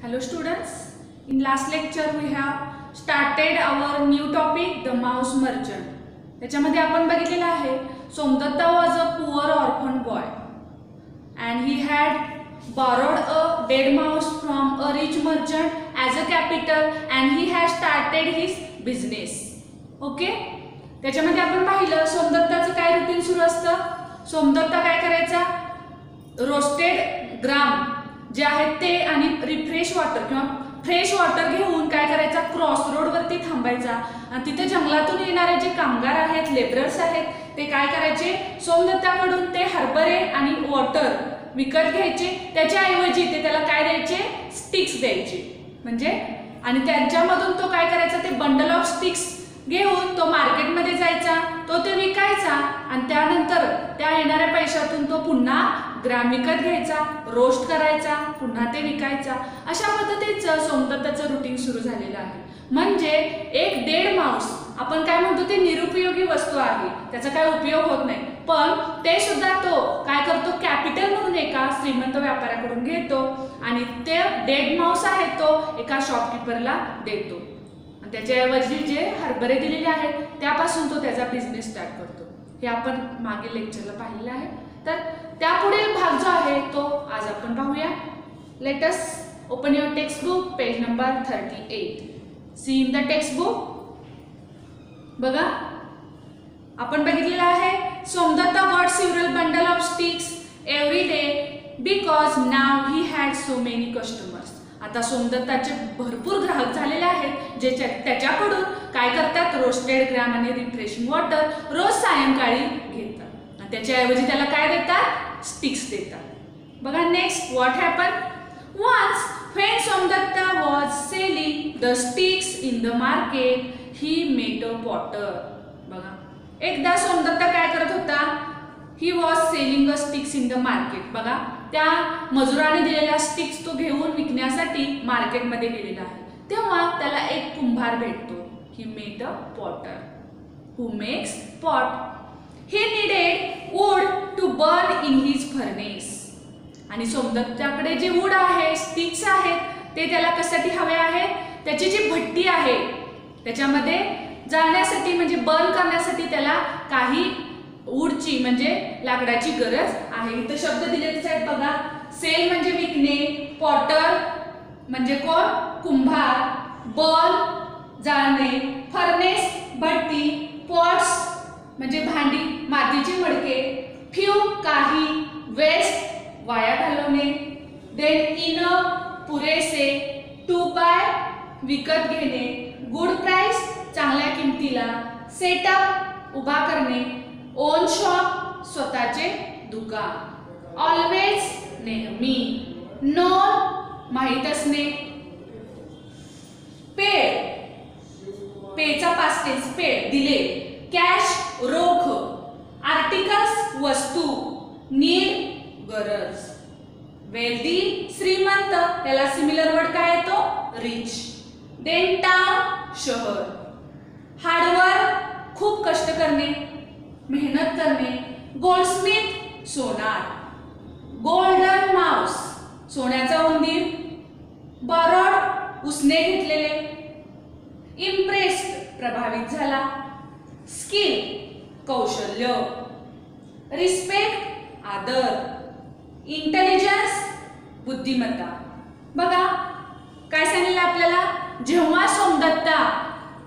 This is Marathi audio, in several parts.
Hello students, in last lecture we have started our new topic the mouse merchant. त्याच्यामध्ये आपण बघितलेलं आहे Somdatta was a poor orphan boy and he had borrowed a dead mouse from a rich merchant as a capital and he had started his business. Okay, त्याच्यामध्ये आपण पाहिलं सोमदत्ताचं काय रुटीन सुरू असतं. सोमदत्ता काय करायचा, रोस्टेड ग्राम जे आहेत ते आणि रिफ्रेश वॉटर किंवा फ्रेश वॉटर घेऊन काय करायचा, क्रॉस रोड वरती थांबायचा आणि तिथे जंगलातून येणारे जे कामगार आहेत, लेबरर्स आहेत, ते काय करायचे, सोमदत्ताकडून ते हरभरे आणि वॉटर विकत घ्यायचे. त्याच्याऐवजी ते त्याला काय द्यायचे, स्टिक्स द्यायचे. म्हणजे आणि त्यांच्यामधून तो काय करायचा, ते बंडल ऑफ स्टिक्स घेऊन तो मार्केटमध्ये जायचा, तो ते विकायचा आणि त्यानंतर त्या येणाऱ्या पैशातून तो पुन्हा ग्राम विकत घ्यायचा, रोस्ट करायचा, पुन्हा ते विकायचा. अशा पद्धतीचं सोमदत्ताचं रुटीन सुरू झालेलं आहे. म्हणजे एक डेड माऊस आपण काय म्हणतो, ते निरुपयोगी वस्तू आहे, त्याचा काय उपयोग होत नाही, पण ते सुद्धा तो काय करतो, कॅपिटल म्हणून एका श्रीमंत व्यापाऱ्याकडून घेतो आणि ते डेड माऊस आहे तो एका शॉपकीपरला देतो. त्याच्याऐवजी जे हरभरे दिलेले आहेत त्यापासून तो त्याचा बिझनेस स्टार्ट करतो. हे आपण मागील लेक्चरला पाहिलेलं आहे. तर त्यापुढील भाग जो आहे तो आज आपण पाहूया. Let us open your text book, page number 38. See in the text book. बघा, आपण बघितलेलं आहे Somdatta got several bundle of sticks every day because now he had so many customers. आता सोमदत्ताचे भरपूर ग्राहक झालेले आहेत जे त्याच्याकडून काय करतात, रोस्टेड ग्राम आणि रिफ्रेशिंग वॉटर रोज सायंकाळी घेतात आणि त्याच्याऐवजी त्याला काय देतात, स्टिक्स देतात. बघा next, what happen once when Somdatta was selling the sticks in the market he met a potter. बघा, एकदा सोमदत्ता काय करत होता, he was selling a sticks in the market. बघा, त्या मजुराने दिलेल्या स्टिक्स तो घेऊन विकण्यासाठी मार्केटमध्ये गेलेला आहे. तेव्हा त्याला एक कुंभार भेटतो. He met a potter who makes pot. He needed wood to burn in his furnace. आणि सोमदत्ताकडे जे वूड आहे, स्टिक्स आहेत, ते त्याला कशासाठी हवे आहेत, त्याची जी भट्टी आहे त्याच्यामध्ये जाळण्यासाठी म्हणजे बर्न करण्यासाठी त्याला काही वूडची म्हणजे लाकडाची गरज आहे. इथे शब्द दिलेलेच आहेत बघा. सेल म्हणजे विकणे, पॉटर म्हणजे कोण, कुंभार, बर्न जाळणे, फर्नेस भट्टी, पॉट्स म्हणजे भांडी, मातीची मडके, फ्यू काही, वेस्ट वाया घालवणे, देन इनफ पुरेसे, टू बाय विकत घेणे, गुड प्राइस चांगल्या किमतीला, सेटअप उभा करणे, ओन शॉप स्वतःचे दुकान, ऑलवेज नेहमी, नोन माहित असणे, पेड पेचा पास्ट टेन्स पेड दिले, कॅश रोख, आर्टिकल्स वस्तू, नीड गरज, वेल्दी श्रीमंत त्याला सिमिलर वर्ड काय येतो, रिच, देन टाउन शहर, हार्डवर्क खूप कष्ट करणे, मेहनत करणे, गोल्डस्मिथ सोनार, गोल्डन माउस सोन्याचा उंदीर, बॉरोड उसने घेतलेले, इम्प्रेस्ड प्रभावित झाला, स्किल कौशल्य, रिस्पेक्ट आदर, इंटेलिजन्स बुद्धिमत्ता. बघा काय सांगितलं आपल्याला, जेव्हा सोमदत्ता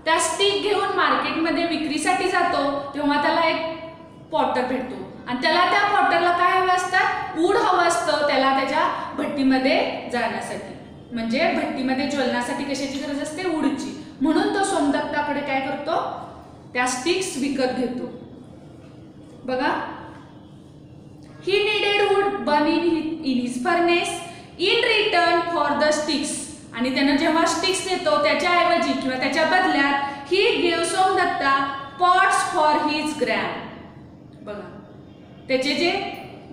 त्या स्टिक घेऊन मार्केटमध्ये विक्रीसाठी जातो तेव्हा त्याला एक पॉटर भेटतो आणि त्याला त्या पॉटरला काय हवं असतं, वूड हवं असतं त्याला त्याच्या भट्टीमध्ये जाण्यासाठी. म्हणजे भट्टीमध्ये ज्वलनासाठी कशाची गरज असते, वूडची. म्हणून तो सोमदत्ताकडे काय करतो, त्या स्टिक्स विकत घेतो. बघा, he needed wood burn in his furnace in return for the sticks. आणि त्यानं जेव्हा स्टिक्स देतो त्याच्याऐवजी किंवा त्याच्या बदल्यात he give Somadatta pots for his gram. बघा, त्याचे जे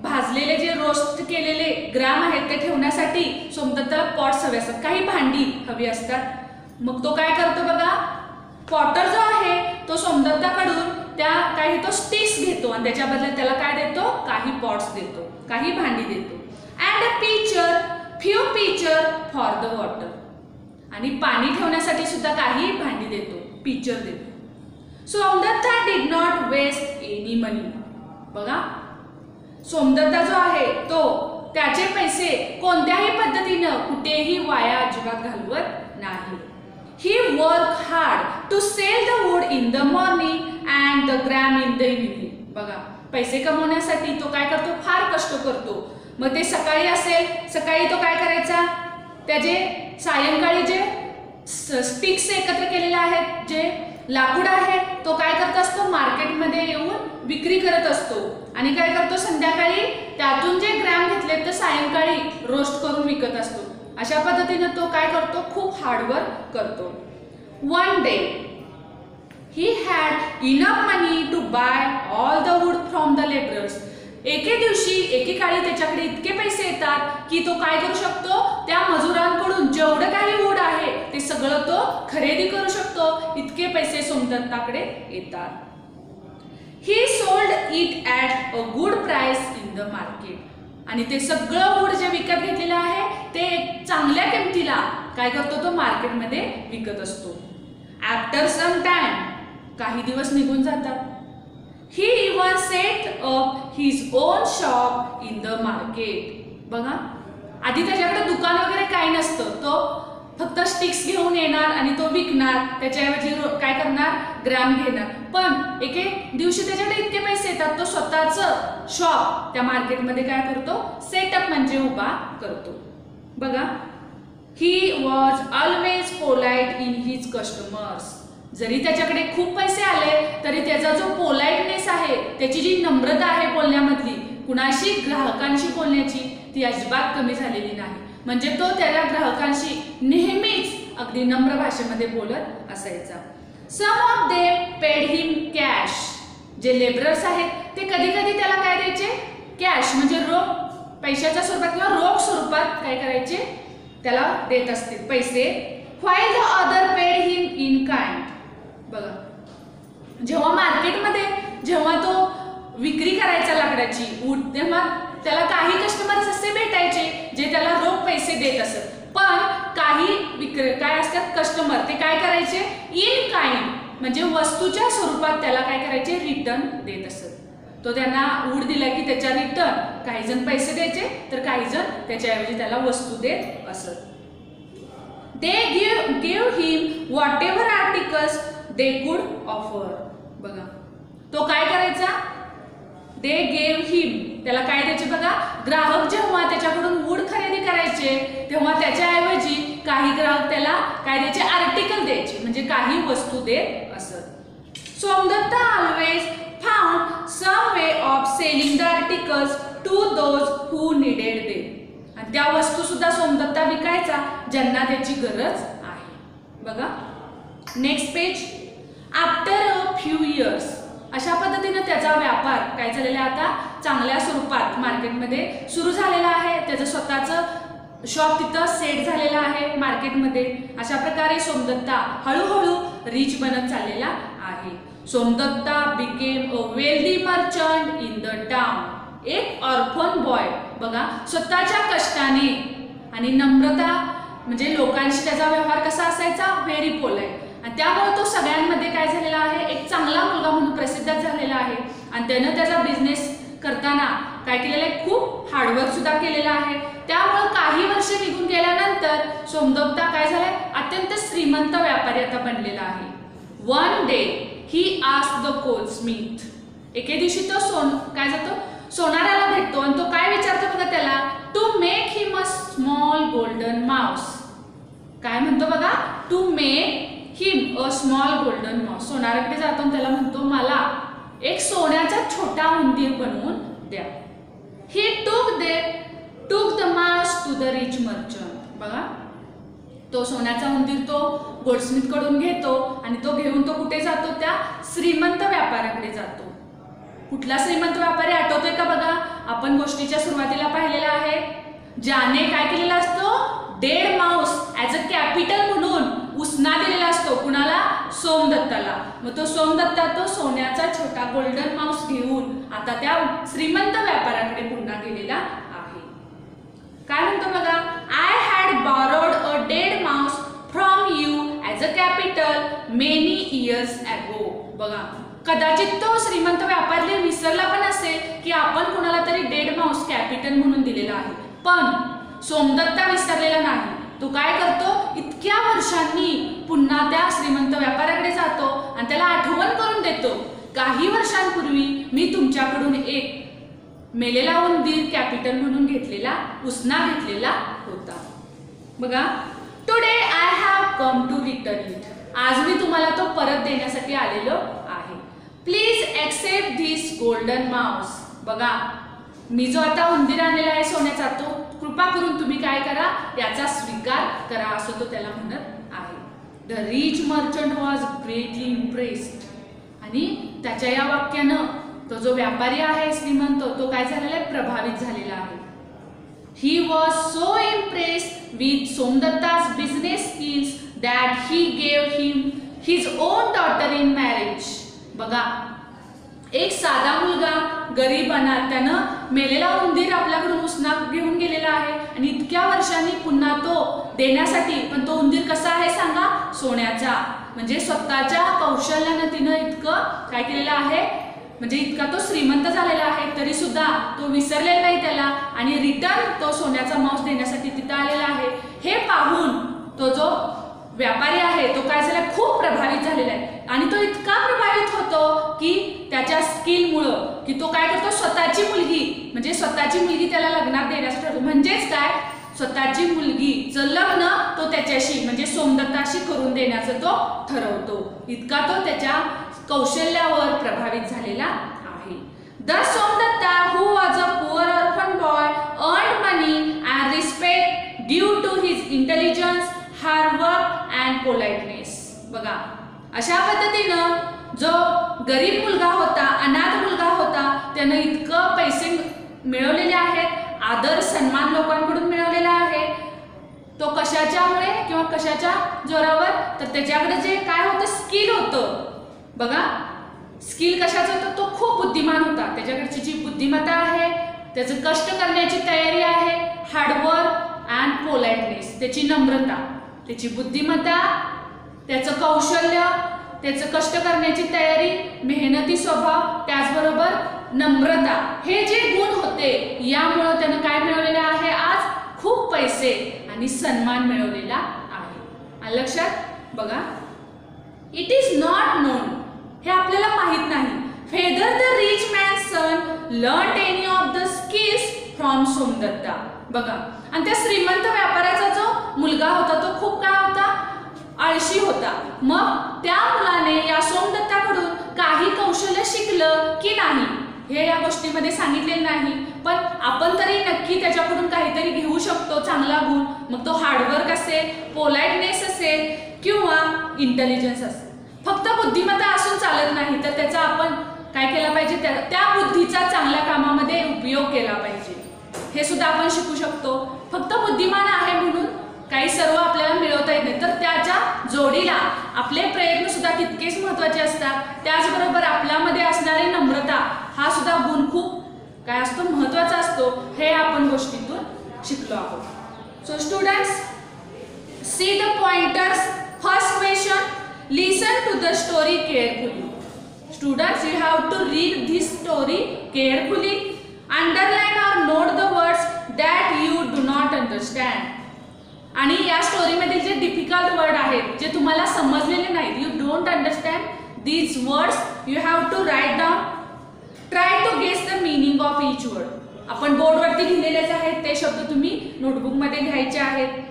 भाजलेले जे रोस्ट केलेले ग्राम आहेत ते ठेवण्यासाठी सोमदत्ताला पॉट्स हवे असतात, काही भांडी हवी असतात. मग तो काय करतो बघा, पॉटर जो आहे तो सोमदत्ताकडून त्या काही तो स्टिक्स घेतो आणि त्याच्या बदल्यात त्याला काय देतो, काही पॉट्स देतो, काही भांडी देतो. And a picture few pitcher for the water, आणि पाणी ठेवण्यासाठी सुद्धा काही भांडी देतो, पिचर देतो. Somadatta did not waste any money. बघा, सोमदत्ता जो आहे तो त्याचे पैसे कोणत्याही पद्धतीनं कुठेही वाया अजिबात घालवत नाही. He work hard to sell the wood in the morning and the gram in the evening. बघा, पैसे कमवण्यासाठी तो काय करतो, फार कष्ट करतो. मग ते सकाळी असेल, सकाळी तो काय करायचा, त्याचे सायंकाळी जे स्टिक्स एकत्र केलेले आहेत, जे लाकूड आहे, तो काय करत असतो, मार्केटमध्ये येऊन विक्री करत असतो. आणि काय करतो, संध्याकाळी त्यातून जे ग्रॅम घेतले तर सायंकाळी रोस्ट करून विकत असतो. अशा पद्धतीने तो काय करतो, खूप हार्डवर्क करतो. One day he had enough money to buy all the wood from the labourers. एके दिवशी एकेकाळी त्याच्याकडे इतके पैसे येतात की तो काय करू शकतो, त्या मजुरांकडून जेवढं काही वूड आहे ते सगळं तो खरेदी करू शकतो. इतके पैसे सोमदत्ताकडे येतात. ही sold it at a good price in the market. आणि ते सगळं वूड जे विकत घेतलेलं आहे ते चांगल्या किमतीला काय करतो, तो मार्केटमध्ये विकत असतो. आफ्टर सम टाइम, काही दिवस निघून जातात. He even set up his own shop in the market. बघा, आधी त्याच्याकडे दुकान वगैरे काही नसतं, तो फक्त स्टिक्स घेऊन येणार आणि तो विकणार, त्याच्याऐवजी काय करणार, ग्रॅम घेणार. पण एके दिवशी त्याच्याकडे इतके पैसे येतात, तो स्वतःचं शॉप त्या मार्केटमध्ये काय करतो, सेटअप म्हणजे उभा करतो. बघा, he was always polite in his customers. जरी त्याच्याकडे खूप पैसे आले तरी त्याचा जो पोलाइटनेस आहे, त्याची जी नम्रता आहे बोलण्यामधली, कुणाशी ग्राहकांशी बोलण्याची, ती अजिबात कमी झालेली नाही. म्हणजे तो त्या ग्राहकांशी नेहमीच अगदी नम्र भाषेमध्ये बोलत असायचा. Some of them paid him cash. जे लेबरर्स आहेत ते कधी कधी त्याला काय द्यायचे, कॅश म्हणजे रोख पैशाच्या स्वरूपात किंवा रोख स्वरूपात काय करायचे, त्याला देत असतील पैसे. While the other paid him in kind. बघा, जेव्हा मार्केटमध्ये जेव्हा तो विक्री करायचा लाकडाची वूड, तेव्हा त्याला काही कस्टमर्स असे भेटायचे जे त्याला रोख पैसे देत असत. पण काही काय असतात कस्टमर, ते काय करायचे, इन काइंड म्हणजे वस्तूच्या स्वरूपात त्याला काय करायचे, रिटर्न देत असत. तो त्यांना वूड दिला की त्याच्या रिटर्न काही जण पैसे द्यायचे, तर काही जण त्याच्याऐवजी त्याला वस्तू देत असत. They give him what ever articles they could offer. बघा, तो काय करायचा, दे गेव हिम, त्याला काय द्यायचे. बघा, ग्राहक जेव्हा त्याच्याकडून वूड खरेदी करायचे तेव्हा त्याच्याऐवजी काही ग्राहक त्याला काय द्यायचे, आर्टिकल द्यायचे, म्हणजे काही वस्तू देत असत. Somdatta always found some way of selling the articles to those who needed them. आणि त्या वस्तू सुद्धा सोमदत्ता विकायचा ज्यांना त्याची गरज आहे. बघा, next page. After a few years, अशा पद्धतीने त्याचा व्यापार काय झालेला आता चांगल्या स्वरूपात मार्केटमध्ये सुरू झालेला आहे. त्याचं स्वतःचं शॉप तिथं सेट झालेलं आहे मार्केटमध्ये. अशा प्रकारे सोमदत्ता हळूहळू रिच बनत चाललेला आहे. Somdatta became a wealthy merchant in the town. एक ऑर्फन बॉय, बघा, स्वतःच्या कष्टाने आणि नम्रता म्हणजे लोकांशी त्याचा व्यवहार कसा असायचा, व्हेरी पोलाइट. आणि त्यामुळे तो सगळ्यांमध्ये काय झालेला आहे, एक चांगला मुलगा म्हणून प्रसिद्ध झालेला आहे. आणि त्यानं त्याचा बिझनेस करताना काय केलेलं आहे, खूप हार्डवर्क सुद्धा केलेला आहे. त्यामुळे काही वर्ष निघून गेल्यानंतर सोमदत्ता काय झालाय, अत्यंत श्रीमंत व्यापारी आता बनलेला आहे. One day he asked the goldsmith. एके दिवशी तो काय जातो, सोनाराला भेटतो आणि तो काय विचारतो बघा त्याला, to make him a small golden mouse. काय म्हणतो बघा, to make him a small golden mouse. सोनाराकडे जातो आणि त्याला म्हणतो, मला एक सोन्याचा छोटा उंदीर बनवून द्या. He took the mouse to the rich merchant. बघा, तो सोन्याचा उंदीर तो गोल्डस्मिथ कडून घेतो आणि तो घेऊन तो कुठे जातो, त्या श्रीमंत व्यापाऱ्याकडे जातो. कुठला श्रीमंत व्यापारी आठवतोय का बघा, आपण गोष्टीच्या सुरुवातीला पाहिलेला आहे, ज्याने काय केलेला असतो, dead mouse as a capital म्हणून उसना दिलेला असतो. कुणाला, सोमदत्ताला. मग तो सोमदत्ता तो सोन्याचा छोटा गोल्डन माउस घेऊन आता त्या श्रीमंत व्यापाऱ्याकडे पुन्हा गेलेला आहे. काय म्हणतो बघा, बघा, कदाचित तो श्रीमंत व्यापारी विसरला पण असेल की आपण कुणाला तरी डेड माऊस कॅपिटल म्हणून दिलेला आहे, पण सोमदत्ता विसरलेला नाही. तो काय करतो, इतक्या वर्षांनी पुन्हा त्या श्रीमंत व्यापाऱ्याकडे जातो आणि त्याला आठवण करून देतो, काही वर्षांपूर्वी मी तुमच्याकडून एक मेलेला उंदीर कॅपिटल म्हणून घेतलेला उसना घेतलेला होता. बघा, today I have come to return it. आज मी तुम्हाला तो परत देण्यासाठी आलेलो आहे. Please accept this golden mouse. बघा, मी जो आता उंदीर आणलेला आहे सोन्याचा, तो कृपा करून तुम्ही काय करा, याचा स्वीकार करा, असं तो त्याला म्हणत आहे. The rich merchant was greatly impressed. आणि त्याच्या या वाक्यानं तो जो व्यापारी आहे श्रीमंत, तो काय झालेला आहे, प्रभावित झालेला आहे. He was so impressed with Somadatta's business skills that he gave him his own daughter in marriage. बघा, एक साधा मुलगा गरीब अनाथ, त्यानं मेलेला उंदीर आपल्याकडून उसना घेऊन गेलेला आहे आणि इतक्या वर्षांनी पुन्हा तो देण्यासाठी, पण तो उंदीर कसा आहे सांगा, सोन्याचा. म्हणजे स्वतःच्या कौशल्यानं तिनं इतकं काय केलेलं आहे, म्हणजे इतका तो श्रीमंत झालेला आहे, तरी सुद्धा तो विसरलेला नाही त्याला, आणि रिटर्न तो सोन्याचा माऊस देण्यासाठी तिथं आलेला आहे. हे पाहून तो जो व्यापारी आहे तो काय झाला, खूप प्रभावित झालेला आहे. आणि तो इतका प्रभावित होतो की त्याच्या स्किलमुळं, की तो काय करतो, स्वतःची मुलगी, म्हणजे स्वतःची मुलगी त्याला लग्नात देण्यासाठी ठरवतो. म्हणजेच काय, स्वतःची मुलगीचं लग्न तो त्याच्याशी म्हणजे सोमदत्ताशी करून देण्याचं तो ठरवतो. इतका तो त्याच्या कौशल्यावर प्रभावित झालेला आहे. The Somdatta who was a poor orphan boy earned money and respect due to his intelligence, hard work and politeness. बघा, अशा पद्धतीनं जो गरीब मुलगा होता, अनाथ मुलगा होता, त्यानं इतकं पैसे मिळवलेले आहेत, आदर सन्मान लोकांकडून मिळवलेला आहे. तो कशाच्यामुळे किंवा कशाच्या जोरावर, तर त्याच्याकडे जे काय होतं, स्किल होतं. बघा, स्किल कशाचं होतं, तो खूप बुद्धिमान होता. त्याच्याकडची जी बुद्धिमत्ता आहे, त्याचं कष्ट करण्याची तयारी आहे, हार्डवर्क अँड पोलाइटनेस, त्याची नम्रता, त्याची बुद्धिमत्ता, त्याचं कौशल्य, त्याचं कष्ट करण्याची तयारी, मेहनती स्वभाव, त्याचबरोबर नम्रता, हे जे गुण होते, यामुळं त्यानं काय मिळवलेलं आहे, आज खूप पैसे आणि सन्मान मिळवलेला आहे. लक्षात बघा, इट इज नॉट नोन, हे आपल्याला माहित नाही, whether the rich man son learn any of the skills from Somdatta. बघा, आणि त्या श्रीमंत व्यापाऱ्याचा जो मुलगा होता तो खूप काय होता, आळशी होता. मग त्या मुलाने या सोमदत्ताकडून काही कौशल्य शिकलं की नाही, हे या गोष्टीमध्ये सांगितलेले नाही, पण आपण तरी नक्की त्याच्याकडून काहीतरी घेऊ शकतो, चांगला गुण. मग तो हार्डवर्क असेल, पोलाइटनेस असेल किंवा इंटेलिजन्स असेल. फक्त बुद्धिमत्ता असून चालत नाही, तर त्याचा आपण काय केला पाहिजे, त्या बुद्धीचा चांगल्या कामामध्ये उपयोग केला पाहिजे. हे सुद्धा आपण शिकू शकतो. फक्त बुद्धिमान आहे म्हणून काही सर्व आपल्याला मिळवता येत नाही, तर त्याच्या जोडीला आपले प्रयत्न सुद्धा तितकेच महत्त्वाचे असतात. त्याचबरोबर आपल्यामध्ये असणारी नम्रता, हा सुद्धा गुण खूप काय असतो, महत्त्वाचा असतो. हे आपण गोष्टीतून शिकलो आहोत. So students, see the pointers. First question, listen to the story carefully. Students, you have to read this story carefully. Underline or note the words that you do not understand. आणि या स्टोरी मध्ये जे डिफिकल्ट वर्ड आहेत, जे तुम्हाला समजलेले नाहीत, you don't understand these words, you have to write down. Try to guess the meaning of each word. आपण बोर्डवरती लिहिलेलेच आहेत, ते शब्द तुम्ही नोटबुक मध्ये घ्यायचे आहेत.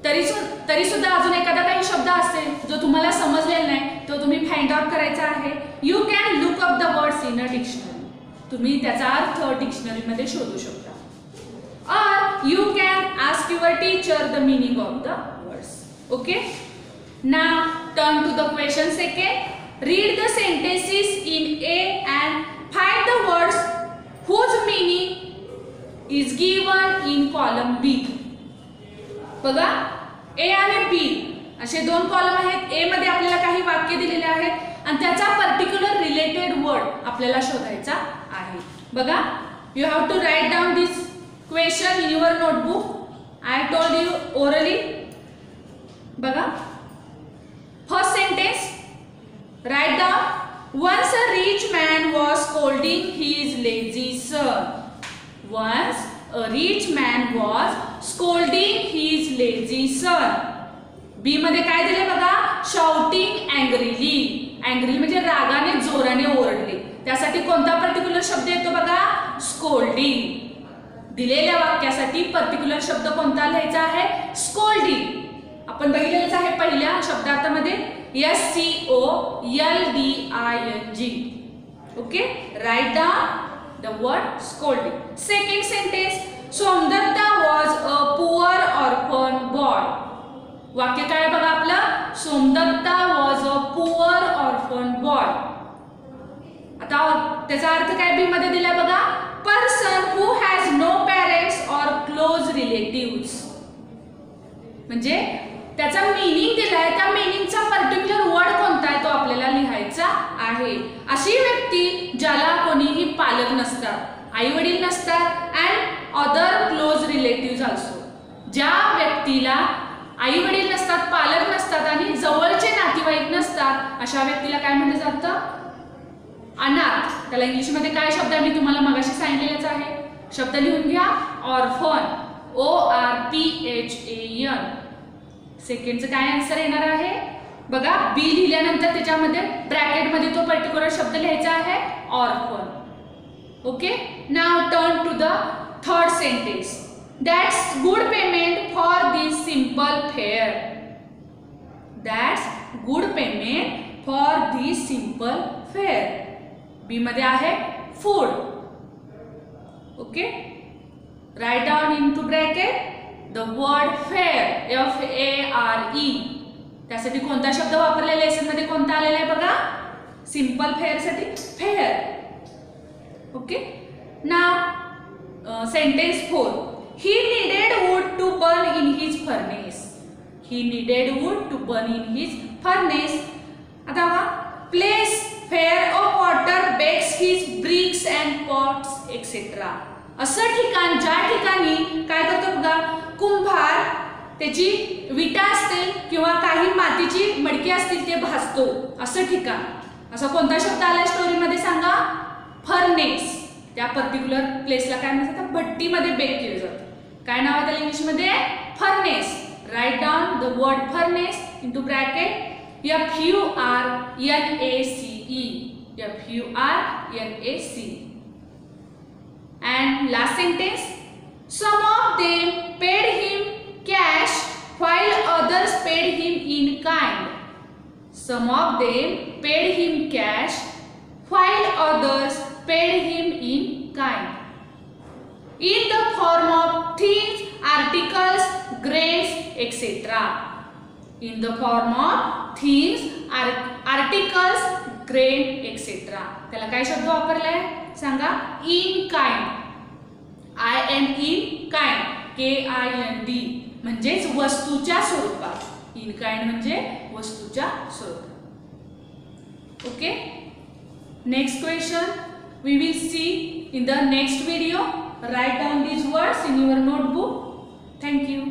तरी सुद्धा अजून एखादा काही शब्द असेल जो तुम्हाला समजलेला नाही, तो तुम्ही फाइंड आउट करायचा आहे. You can look up the words in a dictionary. तुम्ही त्याचा अर्थ डिक्शनरी मध्ये शोधू शकता. और you can ask your teacher the meaning of the words. Okay, now turn to the question second. Read the sentences in A and find the words whose meaning is given in column B. बघा, ए आणि बी असे दोन कॉलम आहेत. ए मध्ये आपल्याला काही वाक्य दिलेले आहेत आणि त्याचा पर्टिक्युलर रिलेटेड वर्ड आपल्याला शोधायचा आहे. बघा, you have to write down this question in your notebook. I told you orally. बघा, first sentence, Write down. Once a rich man was scolding his lazy son. Once a rich man was scolding his lazy son. बी मध्ये काय दिले बघा, shouting angrily. Angrily म्हणजे रागाने जोराने ओरडले. त्यासाठी कोणता पर्टिक्युलर शब्द येतो बघा, scolding. दिलेल्या वाक्यासाठी पर्टिक्युलर शब्द कोणता लिहायचा आहे, scolding. आपण बघितलेलंच आहे पहिल्या शब्दार्थामध्ये SCOLDING. Okay, write down the word scolding. Second sentence, Somdatta was a poor orphan boy. वाक्य काय बघा आपलं, Somdatta was a poor orphan boy. आता त्याचा अर्थ काय बी मध्ये दिला बघा, person who has no parents or close relatives. म्हणजे त्याचा मीनिंग दिलाय, त्या मीनिंगचा पर्टिक्युलर वर्ड कोणता आहे तो आपल्याला लिहायचा आहे. अशी व्यक्ती ज्याला कोणीही पालक नसतात, आई वडील नसतात and other close relative also. ज्या व्यक्तीला आई वडील नसतात, पालक नसतात आणि जवळचे नातेवाईक नसतात, अशा व्यक्तीला काय म्हटलं जातं, अनाथ. त्याला इंग्लिशमध्ये काय शब्द आहे मी तुम्हाला मगाशी सांगितलेलाच आहे. शब्द लिहून घ्या, ऑर्फन, ORPHAN. सेकंडचं काय आन्सर येणार आहे बघा, बी लिहिल्यानंतर त्याच्यामध्ये ब्रॅकेटमध्ये तो पर्टिक्युलर शब्द लिहायचा आहे, orphan. Okay, now turn to the third sentence. That's good payment for this simple fare. That's good payment for this simple fare. B मध्ये आहे food. Okay, write down in to bracket the word fare, FARE. त्यासाठी कोणता शब्द वापरलेला लेसन मध्ये कोणता आलेला आहे बघा, सिंपल फेअर साठी fair. Okay, now sentence 4. He needed wood to burn in his furnace. He needed wood to burn in his furnace. आता बघा, place fair of water bakes his bricks and pots etcetera. असं ठिकाण ज्या ठिकाणी काय करतो बघा, कुंभार त्याची विटा असतील किंवा काही मातीची मडकी असतील ते भाजतो, असं ठिकाण. असा कोणता शब्द आलाय स्टोरीमध्ये सांगा, फर्नेस. त्या पर्टिक्युलर प्लेसला काय म्हणतात, भट्टीमध्ये बेक केलं जातं. काय नाव आहे त्याला इंग्लिशमध्ये, furnace. Right down the word furnace into bracket FURNACE. And last sentence, some of them paid him cash while others paid him in kind. Some of them paid him cash while others paid him in kind. In the form of things, articles, grains, etc. In the form of things, articles, grain, etc. त्याला काय शब्द वापरलाय सांगा, in kind. IN in kind, KIND म्हणजेच वस्तूच्या स्वरूपात. इन काइंड म्हणजे वस्तूच्या स्वरूपात. Okay, next question we will see in the next video. Write down these words in your notebook. Thank you.